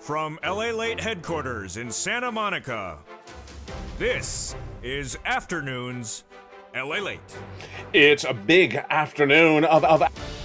From LALATE headquarters in Santa Monica, this is Afternoons LALATE. It's a big afternoon of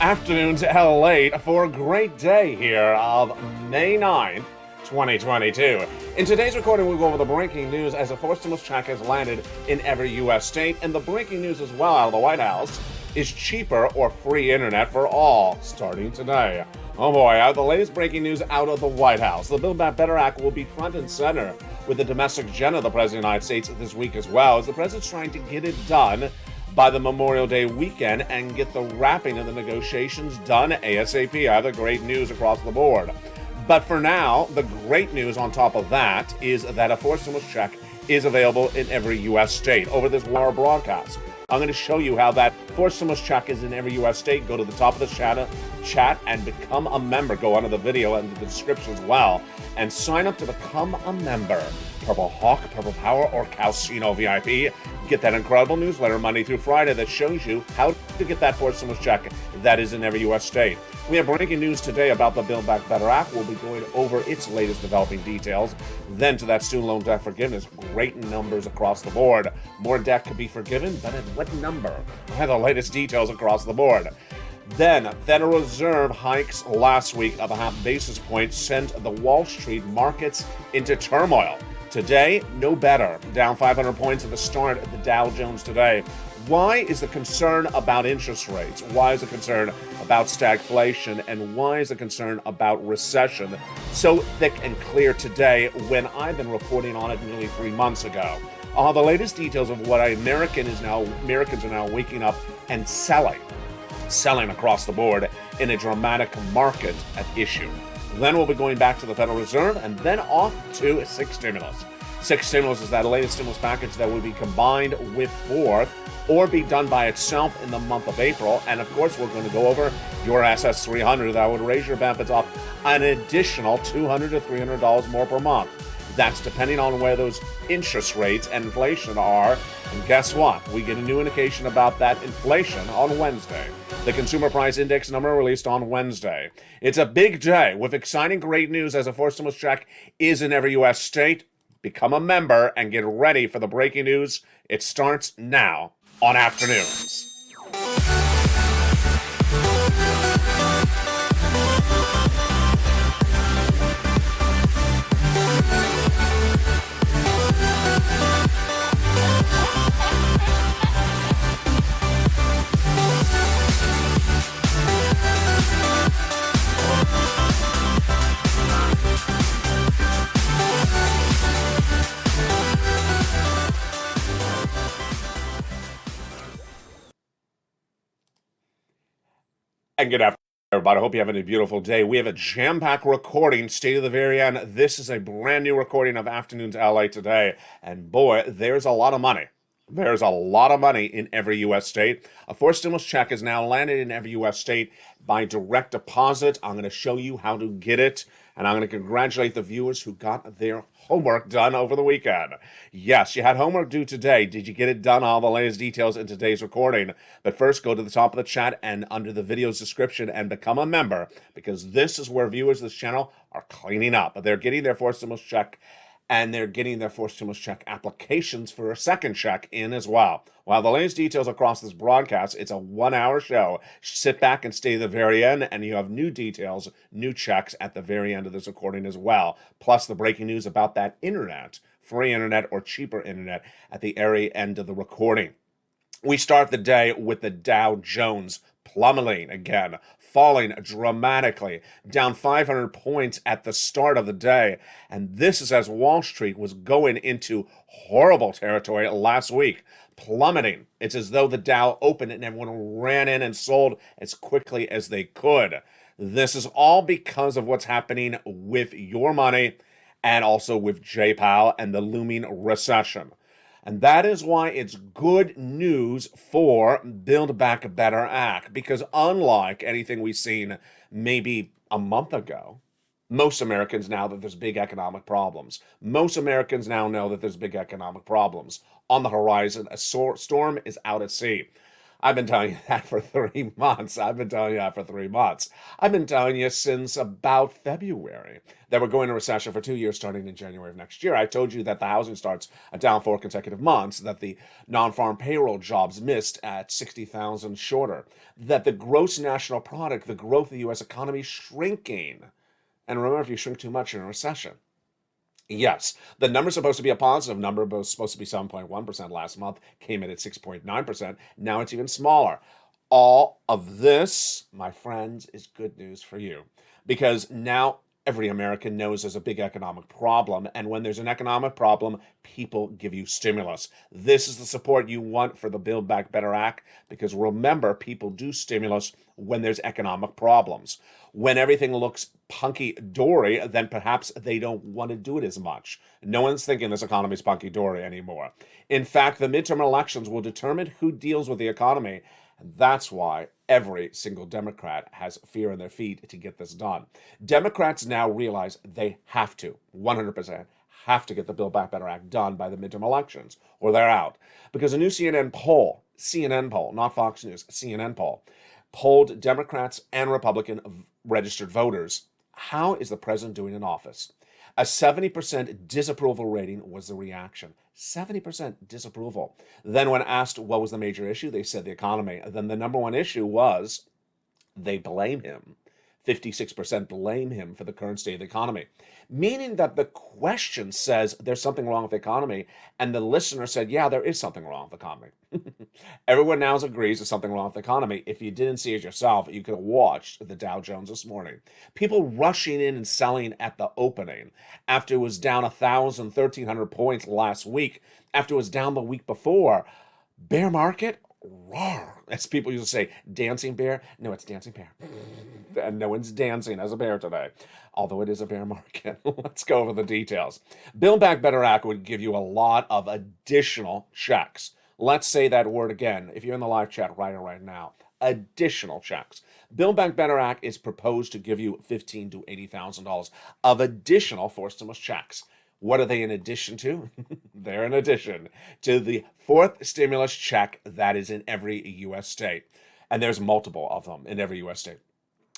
Afternoons LALATE for a great day here of May 9th, 2022. In today's recording, we'll go over the breaking news as a fourth stimulus check has landed in every U.S. state, and the breaking news as well out of the White House is cheaper or free internet for all starting today. Oh boy, the latest breaking news out of the White House. The Build Back Better Act will be front and center with the domestic agenda of the President of the United States this week as well, as the President's trying to get it done by the Memorial Day weekend and get the wrapping of the negotiations done ASAP. Other great news across the board. But for now, the great news on top of that is that a fourth stimulus check is available in every U.S. state. Over this wire broadcast, I'm going to show you how that fourth stimulus check is in every U.S. state. Go to the top of the chat and become a member. Go under the video and the description as well and sign up to become a member. Purple Hawk, Purple Power, or Casino VIP. Get that incredible newsletter Monday through Friday that shows you how to get that fourth stimulus check that is in every U.S. state. We have breaking news today about the Build Back Better Act. We'll be going over its latest developing details. Then to that student loan debt forgiveness. Great numbers across the board. More debt could be forgiven, but at what number? I have the latest details across the board. Then, Federal Reserve hikes last week of a half basis point sent the Wall Street markets into turmoil. Today, no better. Down 500 points at the start of the Dow Jones today. Why is the concern about interest rates? Why is the concern about stagflation? And why is the concern about recession so thick and clear today when I've been reporting on it nearly 3 months ago? The latest details of what Americans are now waking up and selling across the board in a dramatic market at issue. Then we'll be going back to the Federal Reserve and then off to six stimulus. Six stimulus is that latest stimulus package that will be combined with fourth or be done by itself in the month of April. And of course, we're going to go over your SS300 that would raise your benefits up an additional $200 to $300 more per month. That's depending on where those interest rates and inflation are. And guess what? We get a new indication about that inflation on Wednesday. The Consumer Price Index number released on Wednesday. It's a big day with exciting great news as a fourth stimulus check is in every U.S. state. Become a member and get ready for the breaking news. It starts now on Afternoons. And good afternoon, everybody. I hope you're having a beautiful day. We have a jam-packed recording, state of the very end. This is a brand new recording of Afternoons LA today. And boy, there's a lot of money. There's a lot of money in every U.S. state. A fourth stimulus check is now landed in every U.S. state by direct deposit. I'm going to show you how to get it. And I'm going to congratulate the viewers who got their homework done over the weekend. Yes, you had homework due today. Did you get it done? All the latest details in today's recording. But first, go to the top of the chat and under the video's description and become a member, because this is where viewers of this channel are cleaning up. They're getting their fourth stimulus check, and they're getting their fourth stimulus check applications for a second check in as well. While the latest details across this broadcast, it's a 1-hour show. Sit back and stay to the very end, and you have new details, new checks at the very end of this recording as well. Plus the breaking news about that internet, free internet or cheaper internet at the very end of the recording. We start the day with the Dow Jones plummeting again, falling dramatically, down 500 points at the start of the day. And this is as Wall Street was going into horrible territory last week, plummeting. It's as though the Dow opened and everyone ran in and sold as quickly as they could. This is all because of what's happening with your money and also with J. Powell and the looming recession. And that is why it's good news for Build Back Better Act, because unlike anything we've seen maybe a month ago, most Americans now that there's big economic problems. Most Americans now know that there's big economic problems on the horizon. A storm is out at sea. I've been telling you that for 3 months. I've been telling you that for 3 months. I've been telling you since about February that we're going into recession for 2 years starting in January of next year. I told you that the housing starts are down 4 consecutive months, that the non-farm payroll jobs missed at 60,000 shorter, that the gross national product, the growth of the U.S. economy shrinking. And remember, if you shrink too much, you're in a recession. Yes, the number's supposed to be a positive number, but it was supposed to be 7.1% last month, came in at 6.9%. Now it's even smaller. All of this, my friends, is good news for you because now every American knows there's a big economic problem. And when there's an economic problem, people give you stimulus. This is the support you want for the Build Back Better Act because remember, people do stimulus when there's economic problems. When everything looks punky-dory, then perhaps they don't want to do it as much. No one's thinking this economy's punky-dory anymore. In fact, the midterm elections will determine who deals with the economy. And that's why every single Democrat has fear in their feet to get this done. Democrats now realize they have to, 100%, have to get the Build Back Better Act done by the midterm elections, or they're out. Because a new CNN poll, not Fox News, CNN poll, polled Democrats and Republican registered voters. How is the president doing in office? A 70% disapproval rating was the reaction. 70% disapproval. Then when asked what was the major issue, they said the economy. Then the number one issue was they blame him. 56% blame him for the current state of the economy, meaning that the question says there's something wrong with the economy, and the listener said, yeah, there is something wrong with the economy. Everyone now agrees there's something wrong with the economy. If you didn't see it yourself, you could have watched the Dow Jones this morning. People rushing in and selling at the opening after it was down 1,000, 1,300 points last week, after it was down the week before. Bear market? Roar. As people used to say, dancing bear? No, it's dancing bear. And no one's dancing as a bear today, although it is a bear market. Let's go over the details. Build Back Better Act would give you a lot of additional checks. Let's say that word again. If you're in the live chat, write it right now. Additional checks. Build Back Better Act is proposed to give you $15,000 to $80,000 of additional forced stimulus checks. What are they in addition to? They're in addition to the fourth stimulus check that is in every U.S. state. And there's multiple of them in every U.S. state.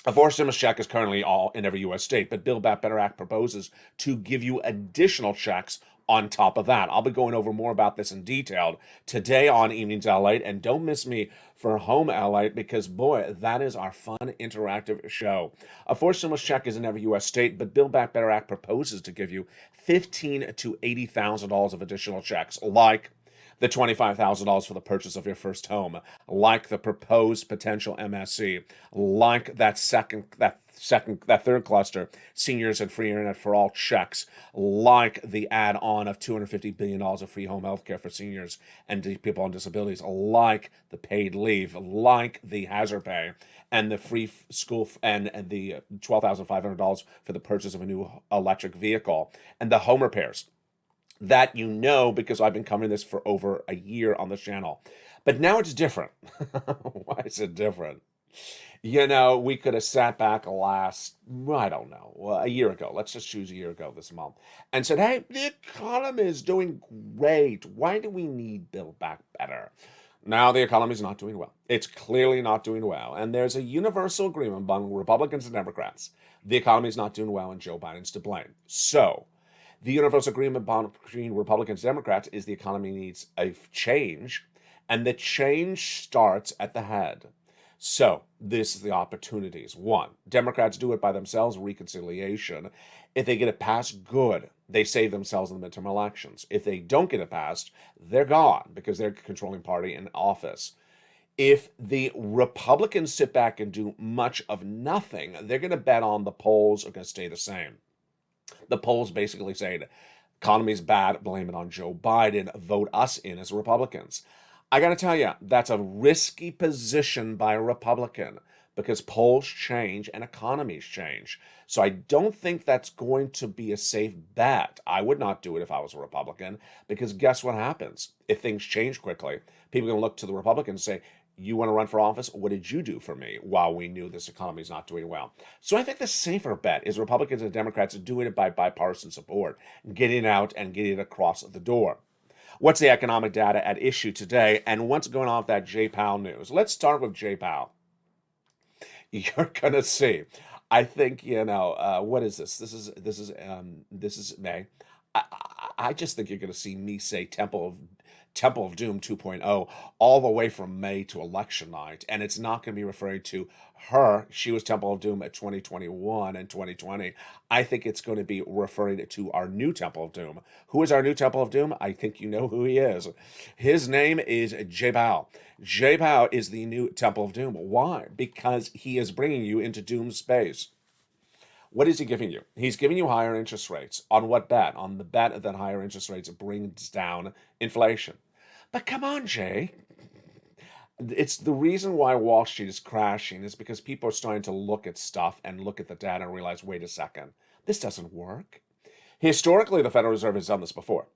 A fourth stimulus check is currently all in every U.S. state, but Build Back Better Act proposes to give you additional checks on top of that. I'll be going over more about this in detail today on Evenings LALATE, and don't miss me for Home LALATE because, boy, that is our fun, interactive show. A fourth stimulus check is in every U.S. state, but Build Back Better Act proposes to give you $15,000 to $80,000 of additional checks, like the $25,000 for the purchase of your first home, like the proposed potential MSC, like that third cluster, seniors and free internet for all checks, like the add-on of $250 billion of free home health care for seniors and people on disabilities, like the paid leave, like the hazard pay, and the free school and the $12,500 for the purchase of a new electric vehicle, and the home repairs. That you know because I've been covering this for over a year on the channel. But now it's different. Why is it different? You know, we could have sat back a year ago. Let's just choose a year ago this month. And said, hey, the economy is doing great. Why do we need Build Back Better? Now the economy is not doing well. It's clearly not doing well. And there's a universal agreement among Republicans and Democrats. The economy is not doing well and Joe Biden's to blame. So the universal agreement between Republicans and Democrats is the economy needs a change, and the change starts at the head. So this is the opportunities. One, Democrats do it by themselves, reconciliation. If they get it passed, good. They save themselves in the midterm elections. If they don't get it passed, they're gone because they're the controlling party in office. If the Republicans sit back and do much of nothing, they're going to bet on the polls are going to stay the same. The polls basically say the economy's bad, blame it on Joe Biden, vote us in as Republicans. I got to tell you, that's a risky position by a Republican because polls change and economies change. So I don't think that's going to be a safe bet. I would not do it if I was a Republican because guess what happens? If things change quickly, people are going to look to the Republicans and say, you want to run for office? What did you do for me while we knew this economy is not doing well? So I think the safer bet is Republicans and Democrats are doing it by bipartisan support, getting out and getting it across the door. What's the economic data at issue today, and what's going on with that J-Powell news? Let's start with J-Powell. You're gonna see. I think what is this? This is May. I just think you're gonna see me say Temple of Doom 2.0 all the way from May to election night, and it's not going to be referring to her. She was Temple of Doom at 2021 and 2020. I think it's going to be referring to our new Temple of Doom. Who is our new Temple of Doom? I think you know who he is. His name is J Bao. J Bao is the new Temple of Doom. Why? Because he is bringing you into Doom space. What is he giving you? He's giving you higher interest rates. On what bet? On the bet that higher interest rates brings down inflation. But come on, Jay. It's the reason why Wall Street is crashing is because people are starting to look at stuff and look at the data and realize, wait a second, this doesn't work. Historically, the Federal Reserve has done this before.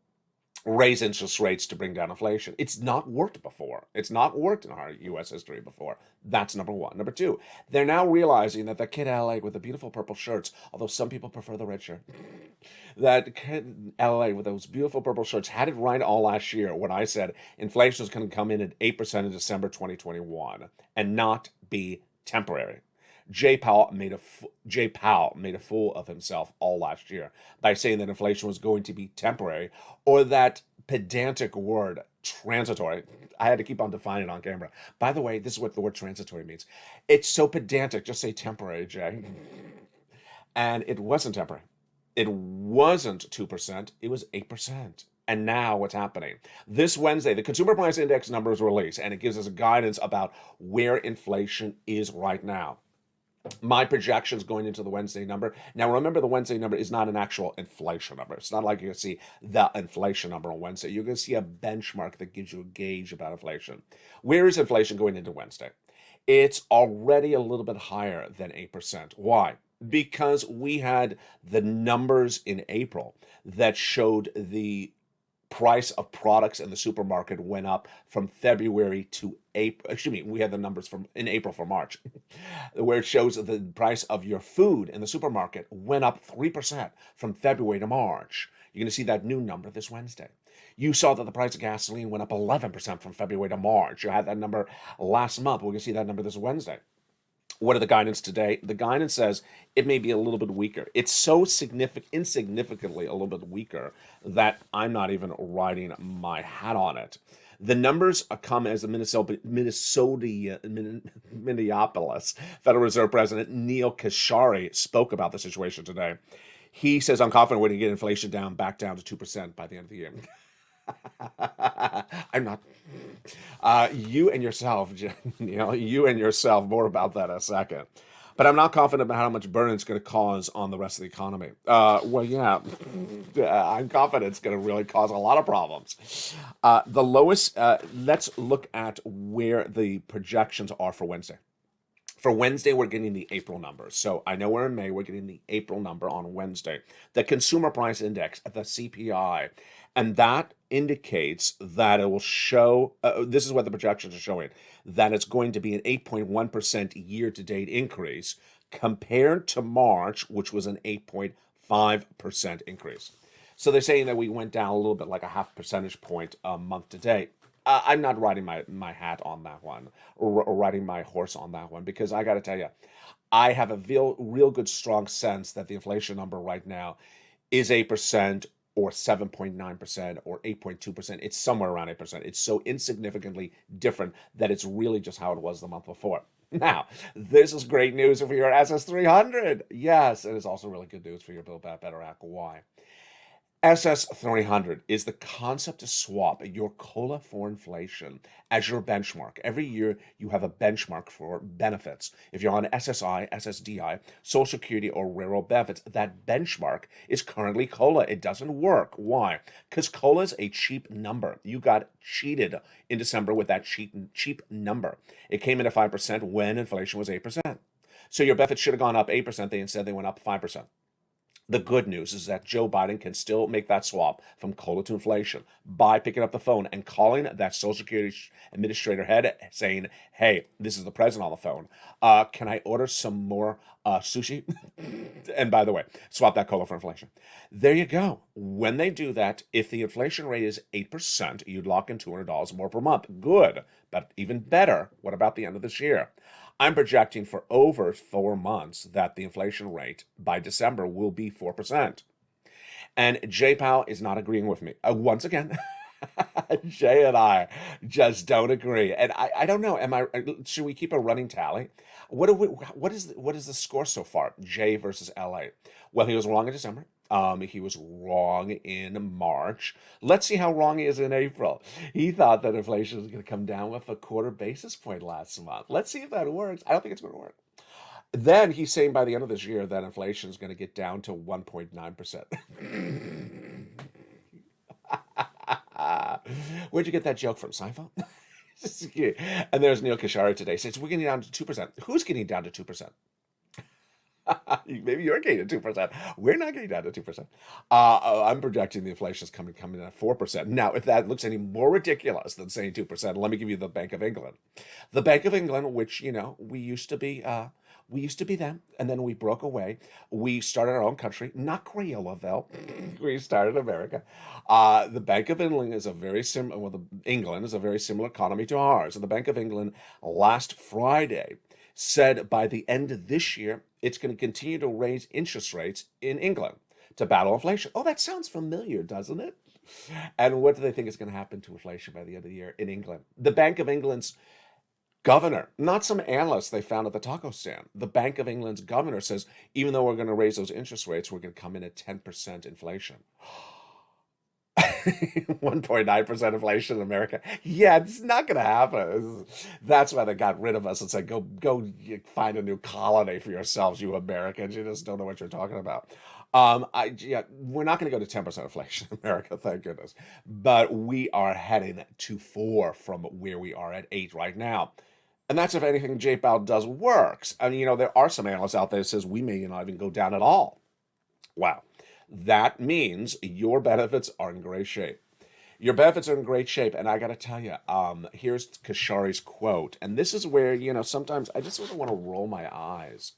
Raise interest rates to bring down inflation. It's not worked before. It's not worked in our U.S. history before. That's number one. Number two, they're now realizing that the kid LA with the beautiful purple shirts, although some people prefer the red shirt, that kid LA with those beautiful purple shirts had it right all last year when I said inflation was going to come in at 8% in December 2021 and not be temporary. Jay Powell made a fool of himself all last year by saying that inflation was going to be temporary, or that pedantic word transitory. I had to keep on defining it on camera. By the way, this is what the word transitory means. It's so pedantic. Just say temporary, Jay. And it wasn't temporary. It wasn't 2%. It was 8%. And now what's happening? This Wednesday, the Consumer Price Index number is released, and it gives us guidance about where inflation is right now. My projections going into the Wednesday number. Now, remember, the Wednesday number is not an actual inflation number. It's not like you're going to see the inflation number on Wednesday. You're going to see a benchmark that gives you a gauge about inflation. Where is inflation going into Wednesday? It's already a little bit higher than 8%. Why? Because we had the numbers in April that showed the price of products in the supermarket went up from February to April. Excuse me, we had the numbers from in April for March, where it shows that the price of your food in the supermarket went up 3% from February to March. You're going to see that new number this Wednesday. You saw that the price of gasoline went up 11% from February to March. You had that number last month. We're going to see that number this Wednesday. What are the guidance today? The guidance says it may be a little bit weaker. It's so insignificantly a little bit weaker that I'm not even riding my hat on it. The numbers come as the Minneapolis Federal Reserve President Neil Kashari spoke about the situation today. He says, I'm confident we're going to get inflation back down to 2% by the end of the year. I'm not. You and yourself, you and yourself. More about that in a second. But I'm not confident about how much burden it's going to cause on the rest of the economy. I'm confident it's going to really cause a lot of problems. The lowest. Let's look at where the projections are for Wednesday. For Wednesday, we're getting the April numbers. So I know we're in May, we're getting the April number on Wednesday. The Consumer Price Index, the CPI, and that indicates that it will show, this is what the projections are showing, that it's going to be an 8.1% year-to-date increase compared to March, which was an 8.5% increase. So they're saying that we went down a little bit, like a half percentage point month to date. I'm not riding my hat on that one, or riding my horse on that one, because I got to tell you, I have a real good strong sense that the inflation number right now is 8% or 7.9% or 8.2%. It's somewhere around 8%. It's so insignificantly different that it's really just how it was the month before. Now, this is great news for your SS300. Yes, it is also really good news for your Build Back Better Act. Why? SS300 is the concept to swap your COLA for inflation as your benchmark. Every year, you have a benchmark for benefits. If you're on SSI, SSDI, Social Security, or railroad benefits, that benchmark is currently COLA. It doesn't work. Why? Because COLA is a cheap number. You got cheated in December with that cheap number. It came in at 5% when inflation was 8%. So your benefits should have gone up 8%. Instead, they went up 5%. The good news is that Joe Biden can still make that swap from COLA to inflation by picking up the phone and calling that Social Security administrator head saying, hey, this is the president on the phone. Can I order some more sushi? And by the way, swap that COLA for inflation. There you go. When they do that, if the inflation rate is 8%, you'd lock in $200 more per month. Good. But even better, what about the end of this year? I'm projecting for over 4 months that the inflation rate by December will be 4%. And Jay Powell is not agreeing with me. Once again, Jay and I just don't agree. And I don't know. Should we keep a running tally? What is the score so far? Jay versus LA. Well, he was wrong in December. He was wrong in March. Let's see how wrong he is in April. He thought that inflation was going to come down with a 1/4 basis point last month. Let's see if that works. I don't think it's going to work. Then he's saying by the end of this year that inflation is going to get down to 1.9%. Where'd you get that joke from, Seinfeld? And there's Neil Kashari today says we're getting down to 2%. Who's getting down to 2%? Maybe you're getting to 2%. We're not getting down to 2%. I'm projecting the inflation is coming in at 4%. Now, if that looks any more ridiculous than saying 2%, let me give you the Bank of England. The Bank of England, which, we used to be them, and then we broke away. We started our own country, not Crayolaville. We started America. The Bank of England is a very similar. England is a very similar economy to ours. And the Bank of England last Friday said by the end of this year, it's going to continue to raise interest rates in England to battle inflation. Oh, that sounds familiar, doesn't it? And what do they think is going to happen to inflation by the end of the year in England? The Bank of England's governor, not some analyst they found at the taco stand. The Bank of England's governor says, even though we're going to raise those interest rates, we're going to come in at 10% inflation. 1.9% inflation in America. Yeah, it's not going to happen. That's why they got rid of us and said, go find a new colony for yourselves, you Americans. You just don't know what you're talking about. We're not going to go to 10% inflation in America, thank goodness. But we are heading to 4 from where we are at 8 right now. And that's if anything Jay Powell does works. And, there are some analysts out there that says we may not even go down at all. Wow. That means your benefits are in great shape. Your benefits are in great shape. And I got to tell you, here's Kashari's quote. And this is where, sometimes I just sort of want to roll my eyes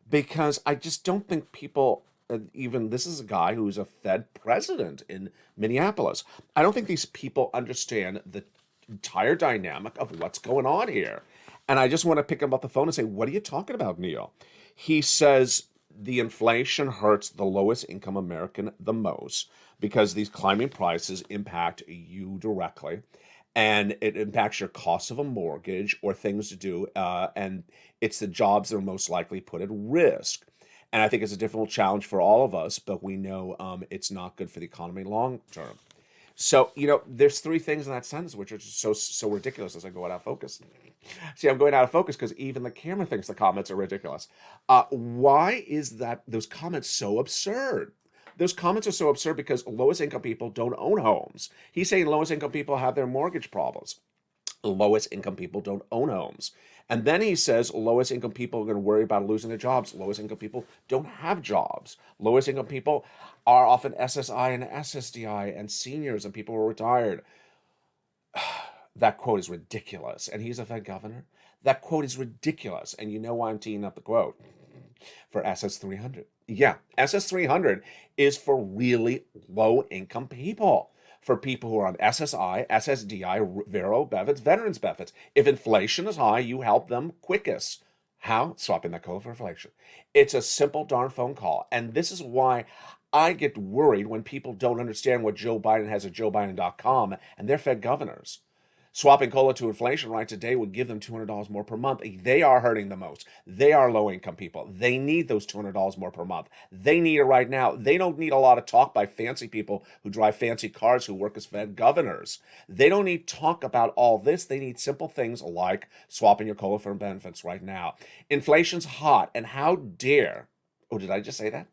because I just don't think people, this is a guy who's a Fed president in Minneapolis. I don't think these people understand the entire dynamic of what's going on here. And I just want to pick him up the phone and say, what are you talking about, Neil? He says, the inflation hurts the lowest income American the most because these climbing prices impact you directly and it impacts your cost of a mortgage or things to do. And it's the jobs that are most likely put at risk. And I think it's a difficult challenge for all of us, but we know it's not good for the economy long term. So, there's 3 things in that sentence which are just so ridiculous as I go out of focus. See, I'm going out of focus because even the camera thinks the comments are ridiculous. Why is those comments so absurd? Those comments are so absurd because lowest income people don't own homes. He's saying lowest income people have their mortgage problems. Lowest income people don't own homes. And then he says lowest income people are going to worry about losing their jobs. Lowest income people don't have jobs. Lowest income people are often SSI and SSDI and seniors and people who are retired. That quote is ridiculous. And he's a Fed governor. That quote is ridiculous. And you know why I'm teeing up the quote? For SS300. Yeah, SS300 is for really low income people. For people who are on SSI, SSDI, Vero benefits, veterans benefits. If inflation is high, you help them quickest. How? Swapping that COLA for inflation. It's a simple darn phone call. And this is why I get worried when people don't understand what Joe Biden has at joebiden.com and they're Fed governors. Swapping COLA to inflation right today would give them $200 more per month. They are hurting the most. They are low-income people. They need those $200 more per month. They need it right now. They don't need a lot of talk by fancy people who drive fancy cars who work as Fed governors. They don't need talk about all this. They need simple things like swapping your COLA for benefits right now. Inflation's hot, and how dare... Oh, did I just say that?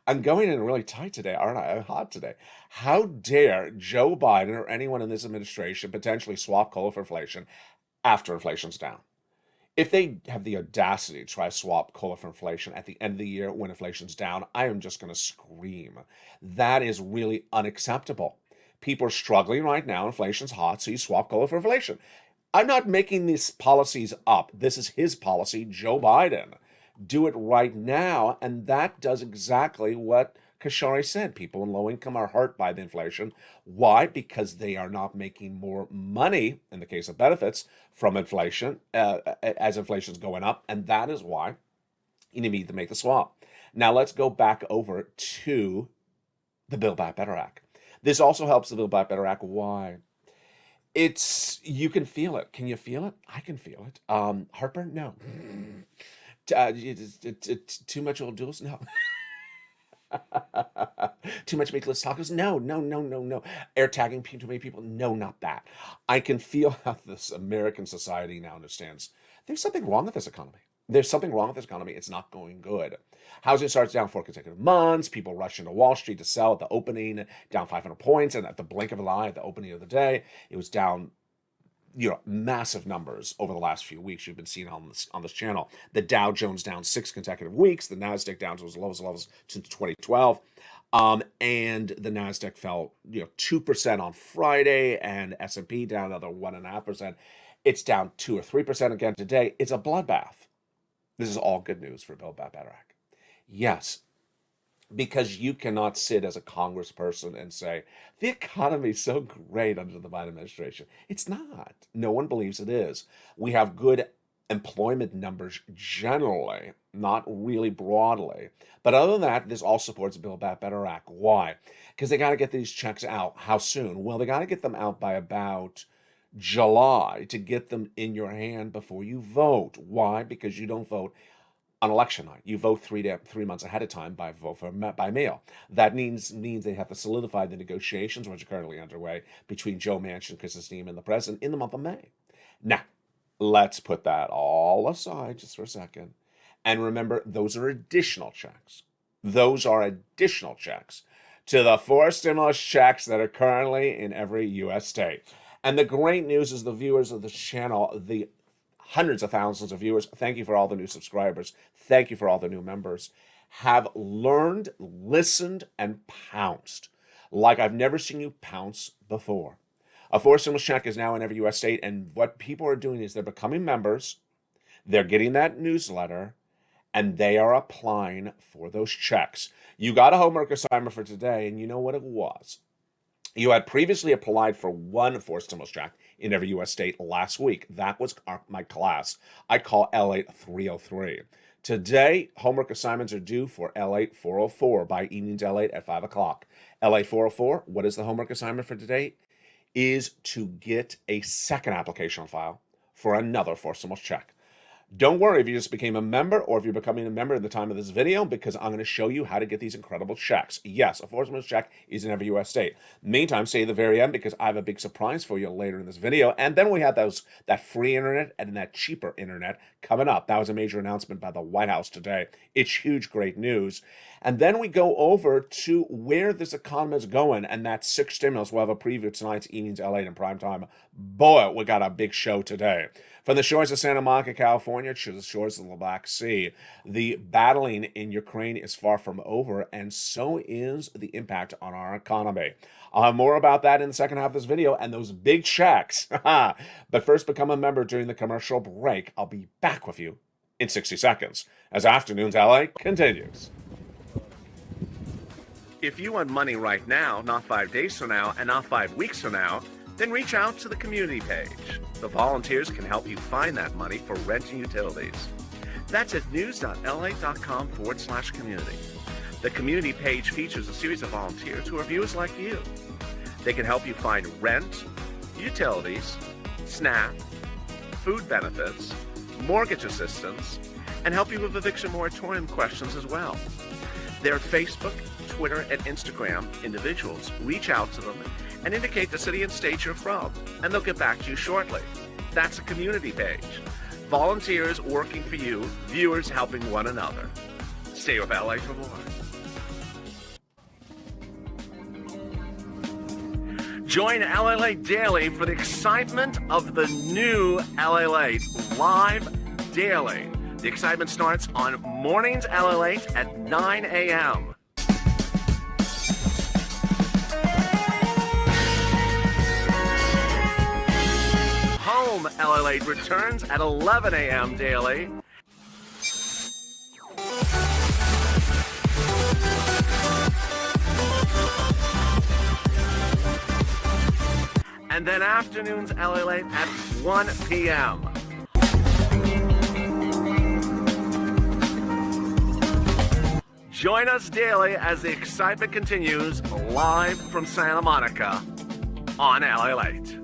I'm going in really tight today, aren't I? I'm hot today. How dare Joe Biden or anyone in this administration potentially swap COLA for inflation after inflation's down? If they have the audacity to try to swap COLA for inflation at the end of the year when inflation's down, I am just going to scream. That is really unacceptable. People are struggling right now. Inflation's hot, so you swap COLA for inflation. I'm not making these policies up. This is his policy, Joe Biden. Do it right now, and that does exactly what Kashari said. People in low income are hurt by the inflation. Why? Because they are not making more money, in the case of benefits, from inflation, as inflation's going up, and that is why you need to make the swap. Now let's go back over to the Build Back Better Act. This also helps the Build Back Better Act. Why? You can feel it. Can you feel it? I can feel it. Heartburn? No. Too much old duels? No. Too much meatless tacos? No. Air tagging too many people? No, not that. I can feel how this American society now understands there's something wrong with this economy. There's something wrong with this economy. It's not going good. Housing starts down 4 consecutive months. People rush into Wall Street to sell at the opening, down 500 points. And at the blink of an eye, at the opening of the day, it was down, massive numbers over the last few weeks. You've been seeing on this channel. The Dow Jones down 6 consecutive weeks. The NASDAQ down to its lowest levels since 2012. And the NASDAQ fell, 2% on Friday, and S&P down another 1.5%. It's down 2 or 3% again today. It's a bloodbath. This is all good news for Build Back Better Act. Yes, because you cannot sit as a congressperson and say, the economy's so great under the Biden administration. It's not. No one believes it is. We have good employment numbers generally, not really broadly. But other than that, this all supports Build Back Better Act. Why? Because they got to get these checks out. How soon? Well, they got to get them out by about July to get them in your hand before you vote. Why? Because you don't vote on election night. You vote 3 months ahead of time by mail. That means they have to solidify the negotiations, which are currently underway between Joe Manchin, Kristenstein, and the president in the month of May. Now, let's put that all aside just for a second. And remember, those are additional checks. Those are additional checks to the 4 stimulus checks that are currently in every U.S. state. And the great news is the viewers of this channel, the hundreds of thousands of viewers, thank you for all the new subscribers, thank you for all the new members, have learned, listened, and pounced like I've never seen you pounce before. A 4 stimulus check is now in every U.S. state, and what people are doing is they're becoming members, they're getting that newsletter, and they are applying for those checks. You got a homework assignment for today, and you know what it was. You had previously applied for 1 4 stimulus check in every U.S. state last week. That was my class. I call LALATE 303. Today, homework assignments are due for LALATE 404 by evening to LALATE at 5 o'clock. LALATE 404, what is the homework assignment for today? Is to get a second application on file for another 4 stimulus check. Don't worry if you just became a member or if you're becoming a member at the time of this video, because I'm going to show you how to get these incredible checks. Yes, a 4 stimulus check is in every U.S. state. Meantime, stay at the very end because I have a big surprise for you later in this video. And then we have that free internet and that cheaper internet coming up. That was a major announcement by the White House today. It's huge, great news. And then we go over to where this economy is going, and that's 6 stimulus. We'll have a preview tonight's evenings, LA in prime time. Boy, we got a big show today. From the shores of Santa Monica, California, to the shores of the Black Sea, the battling in Ukraine is far from over, and so is the impact on our economy. I'll have more about that in the second half of this video and those big checks. But first, become a member during the commercial break. I'll be back with you in 60 seconds as Afternoons LA continues. If you want money right now, not 5 days from now, and not 5 weeks from now, then reach out to the community page. The volunteers can help you find that money for rent and utilities. That's at news.la.com/community. The community page features a series of volunteers who are viewers like you. They can help you find rent, utilities, SNAP, food benefits, mortgage assistance, and help you with eviction moratorium questions as well. Their Facebook, Twitter, and Instagram individuals reach out to them and indicate the city and state you're from, and they'll get back to you shortly. That's a community page. Volunteers working for you, viewers helping one another. Stay with LA for more. Join LALATE Daily for the excitement of the new LALATE live daily. The excitement starts on mornings LALATE at 9 a.m. Home LALATE returns at 11 a.m. daily. And then afternoons LALATE at 1 p.m. Join us daily as the excitement continues live from Santa Monica on LALATE.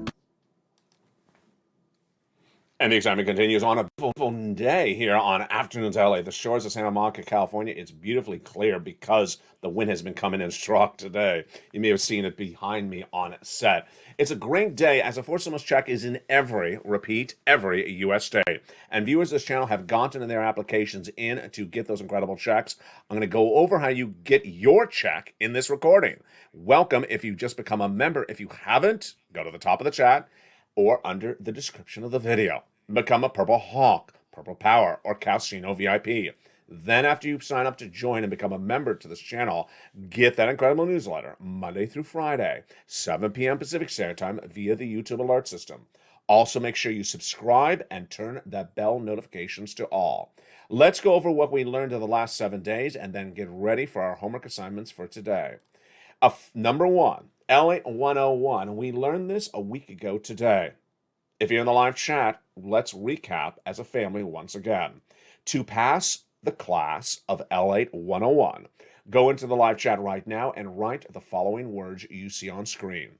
And the excitement continues on a beautiful day here on Afternoons LA. The shores of Santa Monica, California. It's beautifully clear because the wind has been coming in strong today. You may have seen it behind me on set. It's a great day as a Force Stimulus check is in every U.S. state. And viewers of this channel have gotten their applications in to get those incredible checks. I'm going to go over how you get your check in this recording. Welcome if you just become a member. If you haven't, go to the top of the chat or under the description of the video. Become a Purple Hawk, Purple Power, or Casino VIP. Then after you sign up to join and become a member to this channel, get that incredible newsletter Monday through Friday, 7 p.m. Pacific Standard Time via the YouTube alert system. Also make sure you subscribe and turn that bell notifications to all. Let's go over what we learned in the last 7 days and then get ready for our homework assignments for today. Number 1. LALATE 101. We learned this a week ago today. If you're in the live chat, let's recap as a family once again. To pass the class of LALATE 101, go into the live chat right now and write the following words you see on screen.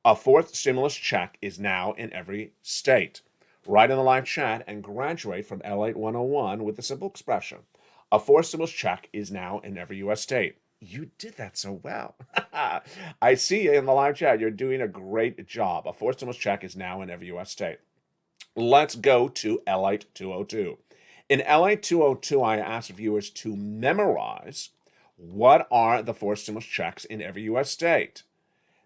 A fourth stimulus check is now in every state. Write in the live chat and graduate from LALATE 101 with the simple expression. A fourth stimulus check is now in every U.S. state. You did that so well. I see you in the live chat. You're doing a great job. A fourth stimulus check is now in every U.S. state. Let's go to LALATE 202. In LALATE 202, I asked viewers to memorize what are the four stimulus checks in every U.S. state.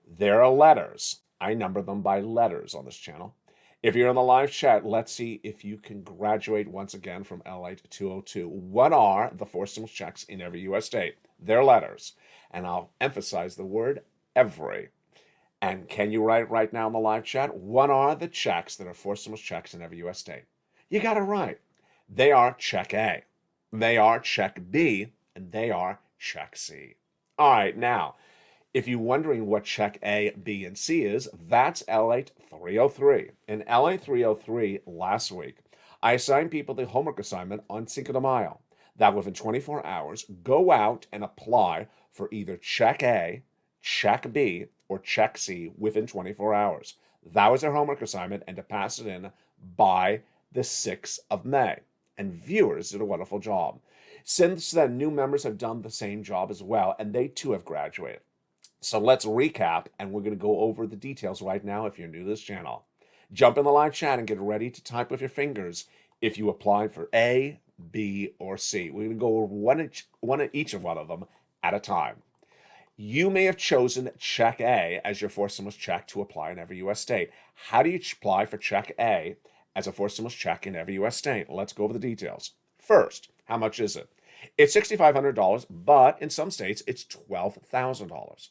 There are letters. I number them by letters on this channel. If you're in the live chat, let's see if you can graduate once again from LALATE 202. What are the four stimulus checks in every U.S. state? They're letters. And I'll emphasize the word every. And can you write right now in the live chat? What are the checks that are four stimulus checks in every U.S. state? You got it right. They are check A. They are check B. And they are check C. All right, now, if you're wondering what check A, B, and C is, that's LALATE 303. In LALATE 303 last week, I assigned people the homework assignment on Cinco de Mayo. That within 24 hours, go out and apply for either check A, check B, or check C within 24 hours. That was their homework assignment, and to pass it in by the 6th of May. And viewers did a wonderful job. Since then, new members have done the same job as well, and they too have graduated. So let's recap, and we're going to go over the details right now if you're new to this channel. Jump in the live chat and get ready to type with your fingers if you applied for A, B, or C. We're going to go over one each of them at a time. You may have chosen check A as your fourth stimulus check to apply in every U.S. state. How do you apply for check A as a fourth stimulus check in every U.S. state? Let's go over the details. First, how much is it? It's $6,500, but in some states, it's $12,000.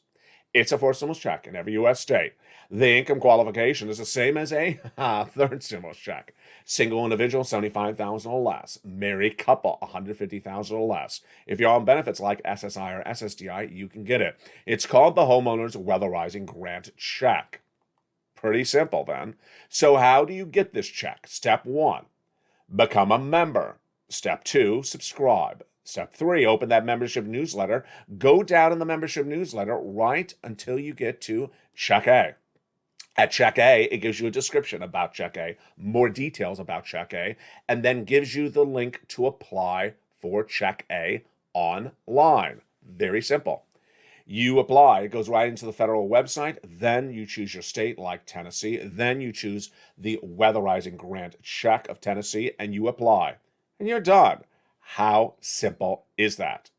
It's a fourth stimulus check in every U.S. state. The income qualification is the same as a third stimulus check. Single individual, $75,000 or less. Married couple, $150,000 or less. If you're on benefits like SSI or SSDI, you can get it. It's called the Homeowners Weatherizing Grant Check. Pretty simple then. So how do you get this check? Step 1, become a member. Step 2, subscribe. Step 3, open that membership newsletter. Go down in the membership newsletter right until you get to check A. At check A, it gives you a description about check A, more details about check A, and then gives you the link to apply for check A online. Very simple. You apply, it goes right into the federal website, then you choose your state like Tennessee, then you choose the Weatherizing Grant Check of Tennessee, and you apply. And you're done. How simple is that?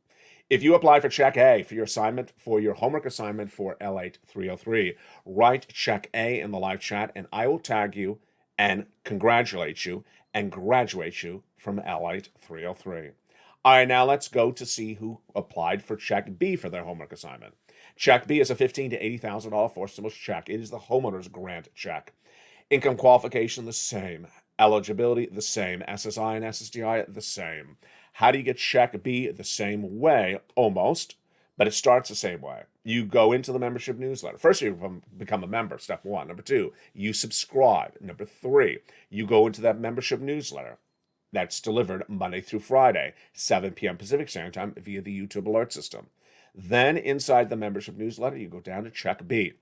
If you apply for check A for your assignment, for your homework assignment for LALATE 303, write check A in the live chat and I will tag you and congratulate you and graduate you from LALATE 303. All right, now let's go to see who applied for Check B for their homework assignment. Check B is a $15,000 to $80,000 forced stimulus check. It is the homeowner's grant check. Income qualification, the same. Eligibility, the same. SSI and SSDI, the same. How do you get Check B? The same way, almost, but it starts the same way. You go into the membership newsletter. First, you become a member, step one. Number two, you subscribe. Number three, you go into that membership newsletter. That's delivered Monday through Friday, 7 p.m. Pacific Standard Time via the YouTube alert system. Then inside the membership newsletter, you go down to Check B.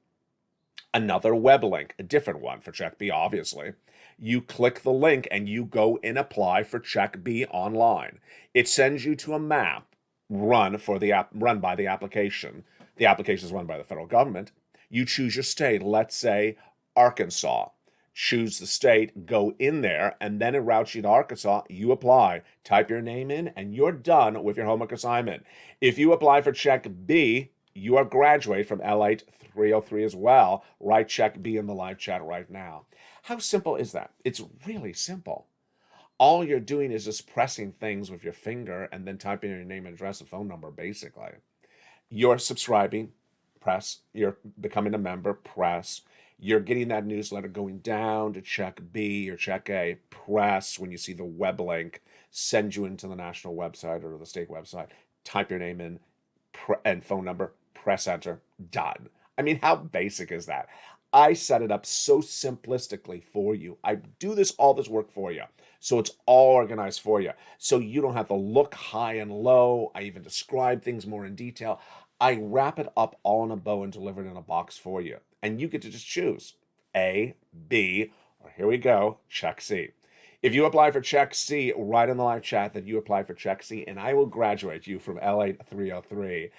Another web link, a different one for Check B, obviously. You click the link and you go and apply for Check B online. It sends you to a map run by the application. The application is run by the federal government. You choose your state, let's say Arkansas. Choose the state, go in there, and then it routes you to Arkansas. You apply, type your name in, and you're done with your homework assignment. If you apply for Check B, you are graduate from LALATE 303 as well. Write Check B in the live chat right now. How simple is that? It's really simple. All you're doing is just pressing things with your finger and then typing your name, address, and phone number, basically. You're subscribing, press. You're becoming a member, press. You're getting that newsletter going down to Check B or Check A, press when you see the web link, send you into the national website or the state website, type your name in and phone number, press enter, done. I mean, how basic is that? I set it up so simplistically for you. I do all this work for you. So it's all organized for you. So you don't have to look high and low. I even describe things more in detail. I wrap it up all in a bow and deliver it in a box for you. And you get to just choose A, B, or here we go, Check C. If you apply for Check C, write in the live chat that you apply for Check C, and I will graduate you from LALATE 303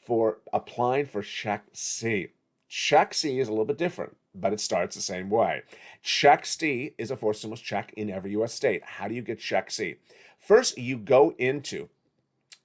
for applying for Check C. Check C is a little bit different, but it starts the same way. Check C is a forced stimulus check in every U.S. state. How do you get Check C? First, you go into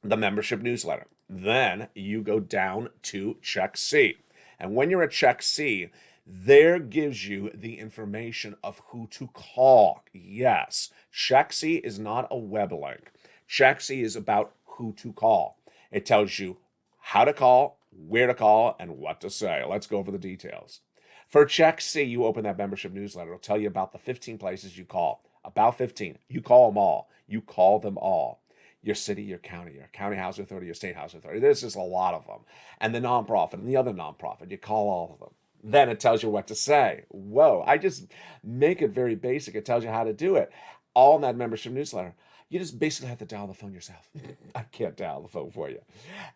the membership newsletter. Then you go down to Check C. And when you're at Check C, there gives you the information of who to call. Yes, Check C is not a web link. Check C is about who to call. It tells you how to call, where to call, and what to say. Let's go over the details. For Check C, you open that membership newsletter. It'll tell you about the 15 places you call. About 15. You call them all. You call them all. Your city, your county housing authority, your state housing authority. There's just a lot of them. And the nonprofit and the other nonprofit. You call all of them. Then it tells you what to say. Whoa, I just make it very basic. It tells you how to do it. All in that membership newsletter. You just basically have to dial the phone yourself. I can't dial the phone for you.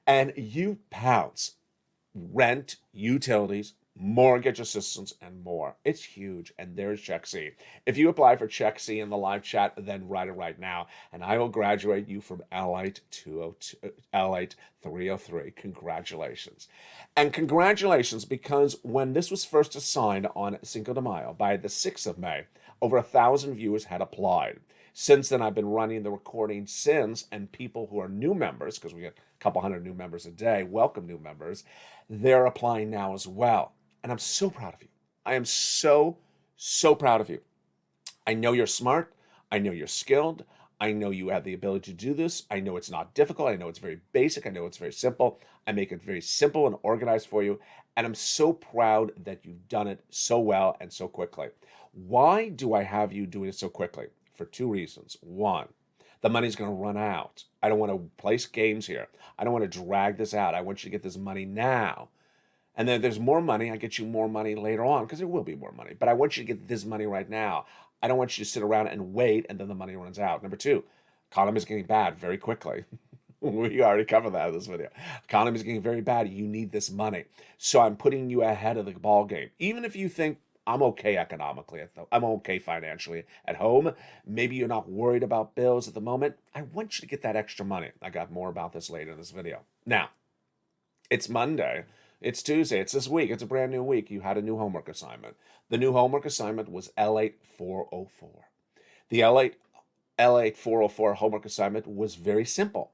And you pounce rent, utilities, mortgage assistance, and more. It's huge, and there's Check C. If you apply for Check C in the live chat, then write it right now, and I will graduate you from LALATE 303. Congratulations. And congratulations, because when this was first assigned on Cinco de Mayo, by the 6th of May, over 1,000 viewers had applied. Since then, I've been running the recording since, and people who are new members, because we get a couple hundred new members a day, welcome new members, they're applying now as well. And I'm so proud of you. I am so proud of you. I know you're smart. I know you're skilled. I know you have the ability to do this. I know it's not difficult. I know it's very basic. I know it's very simple. I make it very simple and organized for you. And I'm so proud that you've done it so well and so quickly. Why do I have you doing it so quickly? For two reasons. One, the money's going to run out. I don't want to place games here. I don't want to drag this out. I want you to get this money now. And then there's more money. I get you more money later on, because there will be more money. But I want you to get this money right now. I don't want you to sit around and wait and then the money runs out. Number two, economy is getting bad very quickly. We already covered that in this video. Economy is getting very bad. You need this money. So I'm putting you ahead of the ball game. Even if you think I'm okay economically, I'm okay financially at home, maybe you're not worried about bills at the moment, I want you to get that extra money. I got more about this later in this video. Now, it's Monday. It's Tuesday. It's this week. It's a brand new week. You had a new homework assignment. The new homework assignment was LALATE 404. The LALATE 404 homework assignment was very simple.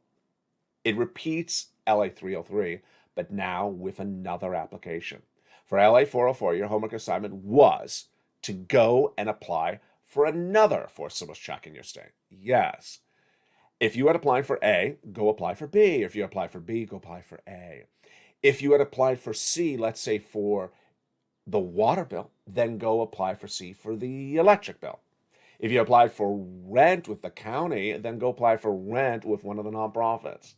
It repeats LALATE 303, but now with another application. For LALATE 404, your homework assignment was to go and apply for another forced stimulus check in your state? Yes. If you had applied for A, go apply for B. If you applied for B, go apply for A. If you had applied for C, let's say for the water bill, then go apply for C for the electric bill. If you applied for rent with the county, then go apply for rent with one of the nonprofits.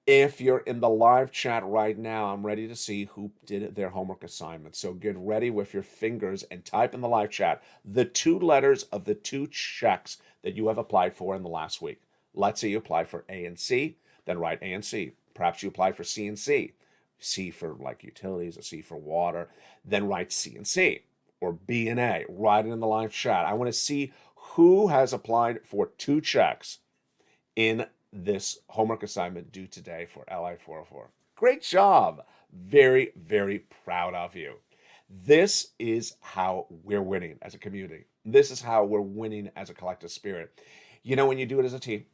If you're in the live chat right now, I'm ready to see who did their homework assignment. So get ready with your fingers and type in the live chat the 2 letters of the 2 checks that you have applied for in the last week. Let's say you applied for A and C, then write A and C. Perhaps you applied for C and C. C for like utilities, a C for water, then write C and C. Or B and A, write it in the live chat. I want to see who has applied for 2 checks in this homework assignment due today for LI 404. Great job. Very, very proud of you. This is how we're winning as a community. This is how we're winning as a collective spirit. You know, when you do it as a team,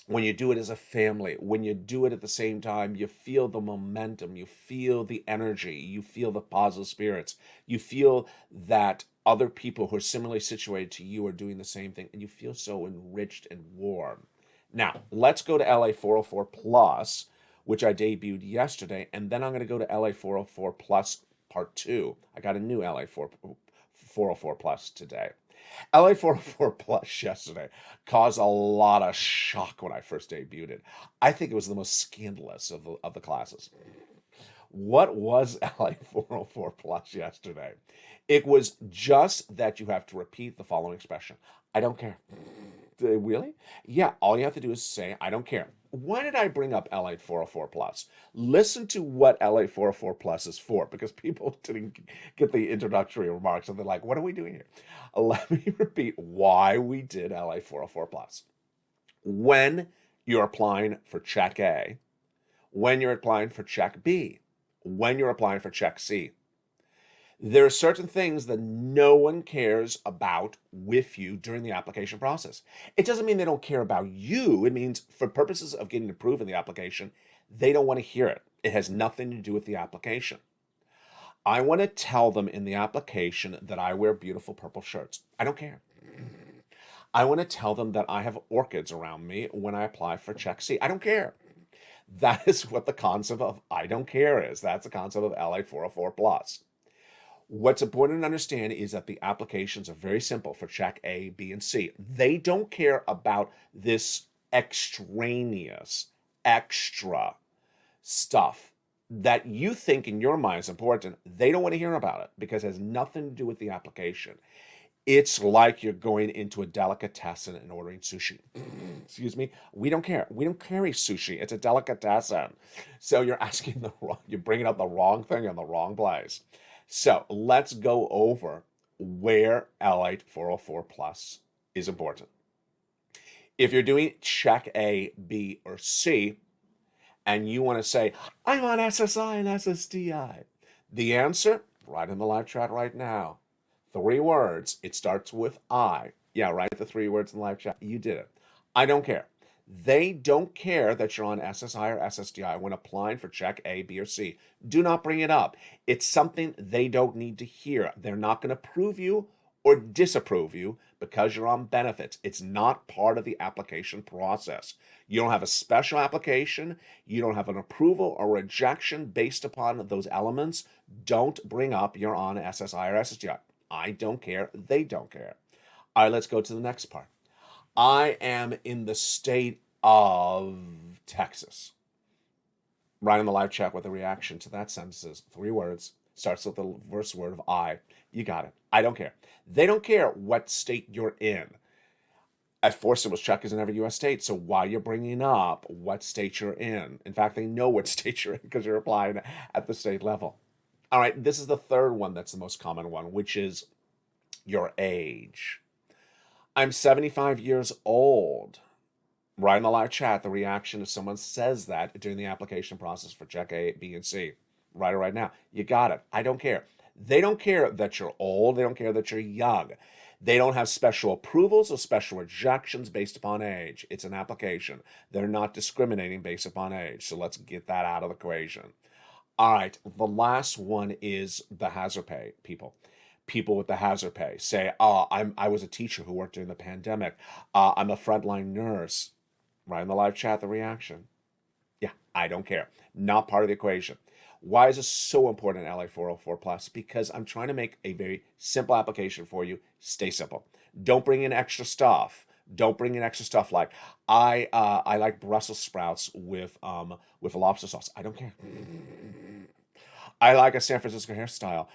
when you do it as a family, when you do it at the same time, you feel the momentum, you feel the energy, you feel the positive spirits, you feel that other people who are similarly situated to you are doing the same thing, and you feel so enriched and warm. Now, let's go to LA 404 Plus, which I debuted yesterday, and then I'm going to go to LA 404 Plus Part 2. I got a new LA 404 Plus today. LA 404 Plus yesterday caused a lot of shock when I first debuted it. I think it was the most scandalous of the classes. What was LA 404 Plus yesterday? It was just that you have to repeat the following expression. I don't care. Really? Yeah, all you have to do is say, I don't care. Why did I bring up LA 404 Plus? Listen to what LA 404 Plus is for, because people didn't get the introductory remarks, and they're like, what are we doing here? Let me repeat why we did LA 404 Plus. When you're applying for check A, when you're applying for check B, when you're applying for check C, there are certain things that no one cares about with you during the application process. It doesn't mean they don't care about you. It means for purposes of getting approved in the application, they don't want to hear it. It has nothing to do with the application. I want to tell them in the application that I wear beautiful purple shirts. I don't care. I want to tell them that I have orchids around me when I apply for check C. I don't care. That is what the concept of I don't care is. That's the concept of LA 404 Plus. What's important to understand is that the applications are very simple for check A, B, and C. They don't care about this extraneous, extra stuff that you think in your mind is important. They don't want to hear about it because it has nothing to do with the application. It's like you're going into a delicatessen and ordering sushi. Excuse me. We don't care. We don't carry sushi. It's a delicatessen. So you're you're bringing up the wrong thing in the wrong place. So let's go over where LA 404 Plus is important. If you're doing check A, B, or C, and you want to say, I'm on SSI and SSDI, the answer, right in the live chat right now, 3 words. It starts with I. Yeah, write the 3 words in the live chat. You did it. I don't care. They don't care that you're on SSI or SSDI when applying for check A, B, or C. Do not bring it up. It's something they don't need to hear. They're not going to approve you or disapprove you because you're on benefits. It's not part of the application process. You don't have a special application. You don't have an approval or rejection based upon those elements. Don't bring up you're on SSI or SSDI. I don't care. They don't care. All right, let's go to the next part. I am in the state of Texas. Write in the live chat what the reaction to that sentence is. 3 words. Starts with the first word of I. You got it. I don't care. They don't care what state you're in. At forced stimulus check is in every U.S. state. So why are you bringing up what state you're in? In fact, they know what state you're in because you're applying at the state level. All right, this is the third one that's the most common one, which is your age. I'm 75 years old. Write in the live chat the reaction if someone says that during the application process for check A, B, and C. Write it right now. You got it. I don't care. They don't care that you're old. They don't care that you're young. They don't have special approvals or special rejections based upon age. It's an application. They're not discriminating based upon age. So let's get that out of the equation. All right. The last one is the hazard pay, people. people with the hazard pay say, I was a teacher who worked during the pandemic. I'm a frontline nurse. Right in the live chat, the reaction. Yeah, I don't care. Not part of the equation. Why is this so important in LA 404 Plus? Because I'm trying to make a very simple application for you. Stay simple. Don't bring in extra stuff. Don't bring in extra stuff like I like Brussels sprouts with lobster sauce. I don't care. I like a San Francisco hairstyle,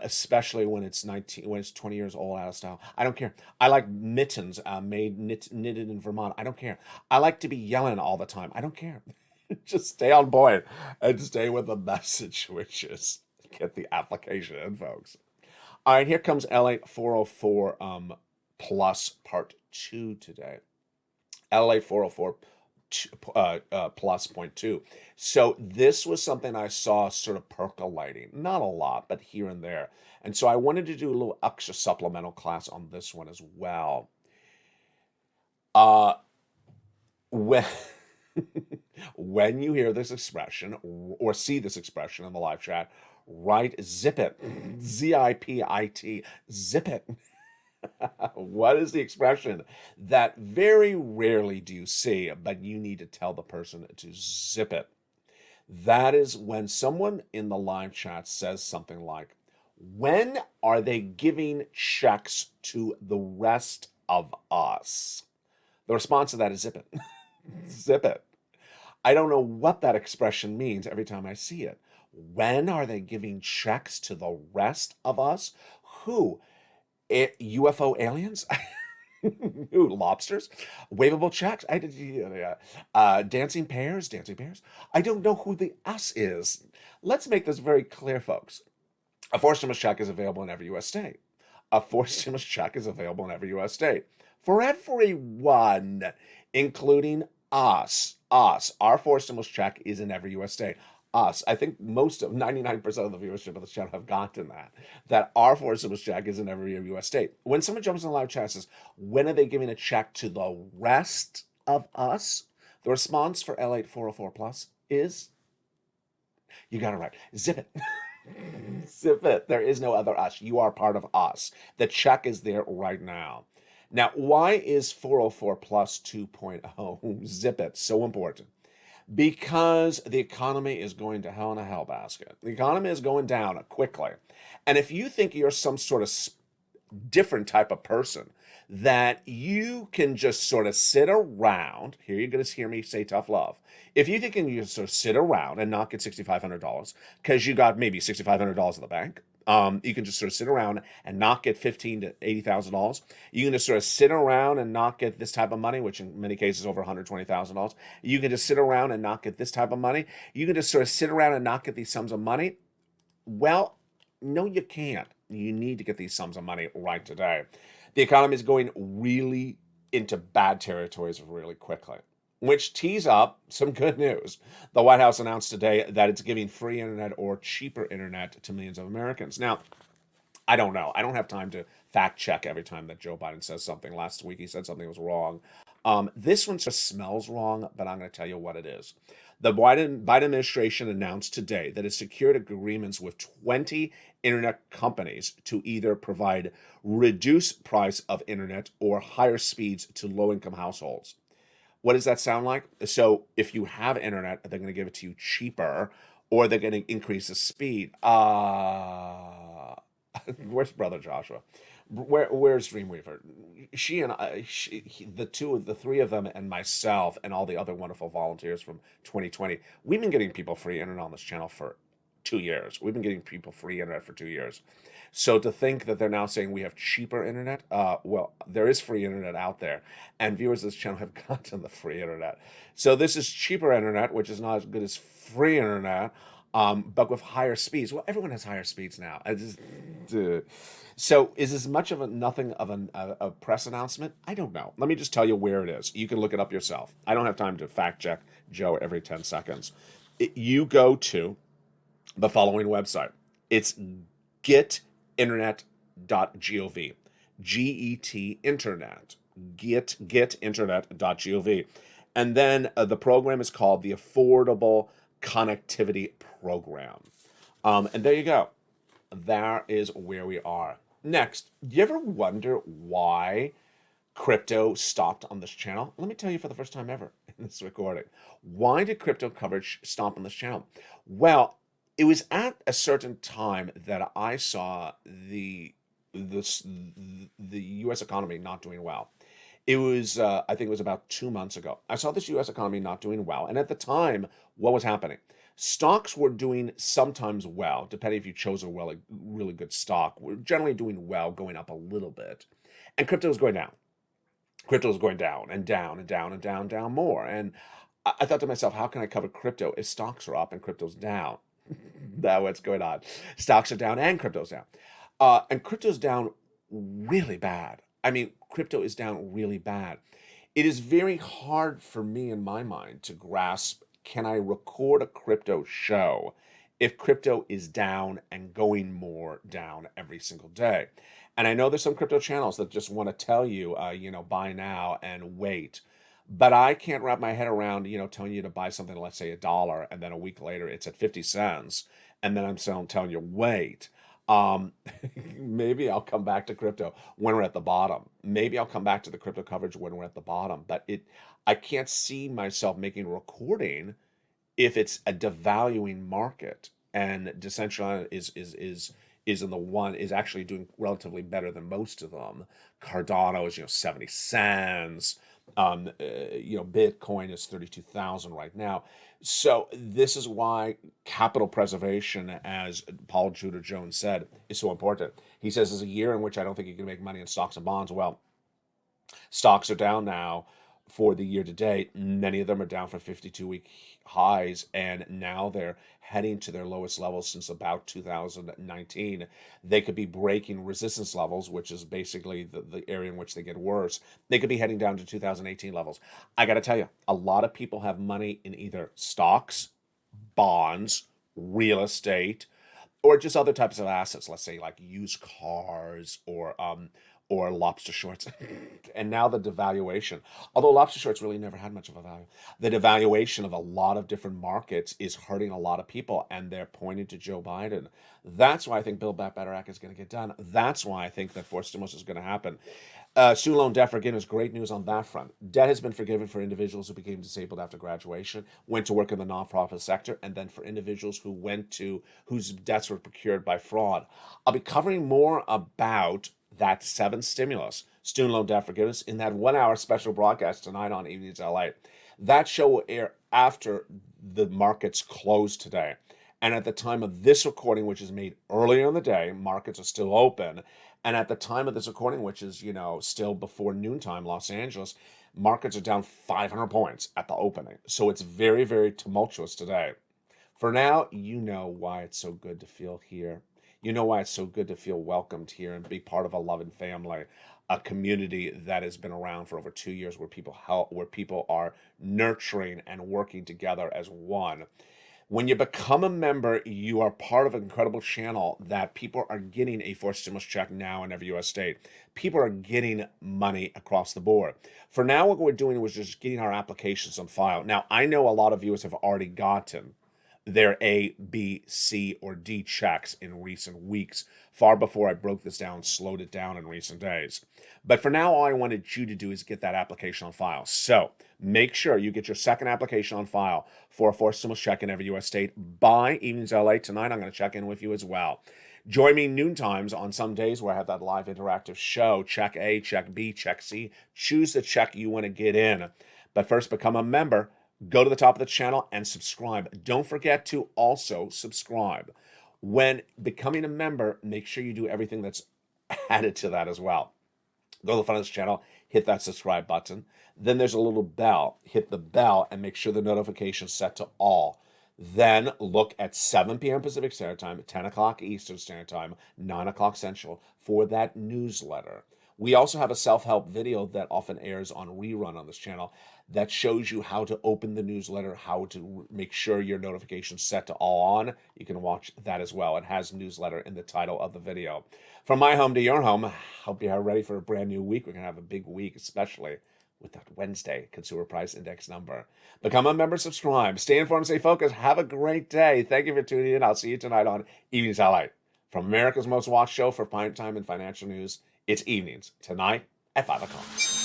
especially when it's 20 years old, out of style. I don't care. I like mittens knitted in Vermont. I don't care. I like to be yelling all the time. I don't care. Just stay on point and stay with the message, which is get the application in, folks. All right, here comes LA 404 Plus Part 2 today. LA 404 plus point 2. So this was something I saw sort of percolating, not a lot, but here and there. And so I wanted to do a little extra supplemental class on this one as well. When when you hear this expression or see this expression in the live chat, write zip it, Z-I-P-I-T, zip it. What is the expression that very rarely do you see, but you need to tell the person to zip it? That is when someone in the live chat says something like, when are they giving checks to the rest of us? The response to that is zip it. Zip it. I don't know what that expression means every time I see it. When are they giving checks to the rest of us? Who? UFO aliens? Ooh, lobsters? Wavable checks? Dancing pears? Dancing bears? I don't know who the us is. Let's make this very clear, folks. A forced stimulus check is available in every U.S. state. A forced stimulus check is available in every U.S. state. For everyone, including us. Our forced stimulus check is in every U.S. state. Us. I think most of 99% of the viewership of this channel have gotten that our forced stimulus check is in every U.S. state. When someone jumps in the live chat and says, when are they giving a check to the rest of us? The response for L8 404 Plus is, you got it right. Zip it. Zip it. There is no other us. You are part of us. The check is there right now. Now, why is 404 Plus 2.0 zip it so important? Because the economy is going to hell in a hell basket. The economy is going down quickly. And if you think you're some sort of different type of person, that you can just sort of sit around, here you're going to hear me say tough love. If you think you can just sort of sit around and not get $6,500 because you got maybe $6,500 in the bank, you can just sort of sit around and not get $15,000 to $80,000. You can just sort of sit around and not get this type of money, which in many cases is over $120,000. You can just sit around and not get this type of money. You can just sort of sit around and not get these sums of money. Well, no, you can't. You need to get these sums of money right today. The economy is going really into bad territories really quickly, which tees up some good news. The White House announced today that it's giving free internet or cheaper internet to millions of Americans. Now, I don't know. I don't have time to fact check every time that Joe Biden says something. Last week he said something was wrong. This one just smells wrong, but I'm going to tell you what it is. The Biden administration announced today that it secured agreements with 20 internet companies to either provide reduced price of internet or higher speeds to low-income households. What does that sound like? So if you have internet, they're going to give it to you cheaper, or they're going to increase the speed. Where's Brother Joshua? Where's Dreamweaver? She and I, the three of them, and myself, and all the other wonderful volunteers from 2020. We've been getting people free internet on this channel for 2 years. We've been getting people free internet for 2 years. So to think that they're now saying we have cheaper internet, well, there is free internet out there, and viewers of this channel have gotten the free internet. So this is cheaper internet, which is not as good as free internet, but with higher speeds. Well, everyone has higher speeds now. So is this much of a press announcement? I don't know. Let me just tell you where it is. You can look it up yourself. I don't have time to fact check Joe every 10 seconds. You go to the following website. It's getinternet.gov. G-E-T internet. Getinternet.gov. And then the program is called the Affordable Connectivity Program. And there you go. That is where we are. Next, do you ever wonder why crypto stopped on this channel? Let me tell you for the first time ever in this recording. Why did crypto coverage stop on this channel? Well, it was at a certain time that I saw the U.S. economy not doing well. It was, I think it was about 2 months ago. I saw this U.S. economy not doing well. And at the time, what was happening? Stocks were doing sometimes well, depending if you chose a really good stock. We're generally doing well, going up a little bit. And crypto was going down. Crypto was going down and down and down and down, down more. And I thought to myself, how can I cover crypto if stocks are up and crypto's down? That's what's going on. Stocks are down and crypto's down. And crypto's down really bad. I mean, crypto is down really bad. It is very hard for me in my mind to grasp, can I record a crypto show if crypto is down and going more down every single day? And I know there's some crypto channels that just want to tell you, buy now and wait. But I can't wrap my head around, telling you to buy something, let's say $1, and then a week later it's at 50 cents. And then I'm telling you, wait. Maybe I'll come back to crypto when we're at the bottom. Maybe I'll come back to the crypto coverage when we're at the bottom. But I can't see myself making a recording if it's a devaluing market, and Decentraland is actually doing relatively better than most of them. Cardano is 70 cents. Bitcoin is 32,000 right now. So this is why capital preservation, as Paul Tudor Jones said, is so important. He says there's a year in which I don't think you can make money in stocks and bonds. Well, stocks are down now for the year to date. Many of them are down for 52-week highs, and now they're heading to their lowest levels since about 2019. They could be breaking resistance levels, which is basically the area in which they get worse. They could be heading down to 2018 levels. I got to tell you, a lot of people have money in either stocks, bonds, real estate, or just other types of assets. Let's say like used cars or lobster shorts. And now the devaluation, although lobster shorts really never had much of a value, the devaluation of a lot of different markets is hurting a lot of people, and they're pointing to Joe Biden. That's why I think Build Back Better Act is going to get done. That's why I think that forced stimulus is going to happen. Student loan debt forgiveness, great news on that front. Debt has been forgiven for individuals who became disabled after graduation, went to work in the nonprofit sector, and then for individuals whose debts were procured by fraud. I'll be covering more about that 7th stimulus, student loan debt forgiveness, in that 1-hour special broadcast tonight on Evenings LA. That show will air after the markets close today. And at the time of this recording, which is made earlier in the day, markets are still open. And at the time of this recording, which is, still before noontime, Los Angeles, markets are down 500 points at the opening. So it's very, very tumultuous today. For now, you know why it's so good to feel here. You know why it's so good to feel welcomed here and be part of a loving family, a community that has been around for over 2 years, where people are nurturing and working together as one. When you become a member, you are part of an incredible channel that people are getting a forced stimulus check now in every U.S. state. People are getting money across the board. For now, what we're doing was just getting our applications on file. Now, I know a lot of viewers have already gotten their A, B, C, or D checks in recent weeks, far before I broke this down, slowed it down in recent days. But for now, all I wanted you to do is get that application on file. So make sure you get your second application on file for a forced stimulus check in every U.S. state by Evenings LA. Tonight, I'm going to check in with you as well. Join me noon times on some days where I have that live interactive show. Check A, check B, check C. Choose the check you want to get in. But first, become a member. Go to the top of the channel and subscribe. Don't forget to also subscribe. When becoming a member, make sure you do everything that's added to that as well. Go to the front of this channel, hit that subscribe button. Then there's a little bell. Hit the bell and make sure the notification's set to all. Then look at 7 p.m. Pacific Standard Time, 10 o'clock Eastern Standard Time, 9 o'clock Central for that newsletter. We also have a self-help video that often airs on rerun on this channel that shows you how to open the newsletter, how to make sure your notifications set to all on. You can watch that as well. It has newsletter in the title of the video. From my home to your home, hope you are ready for a brand new week. We're going to have a big week, especially with that Wednesday Consumer Price Index number. Become a member, subscribe, stay informed, stay focused. Have a great day. Thank you for tuning in. I'll see you tonight on Evenings LA. From America's most watched show for prime time and financial news, it's evenings, tonight at 5 o'clock.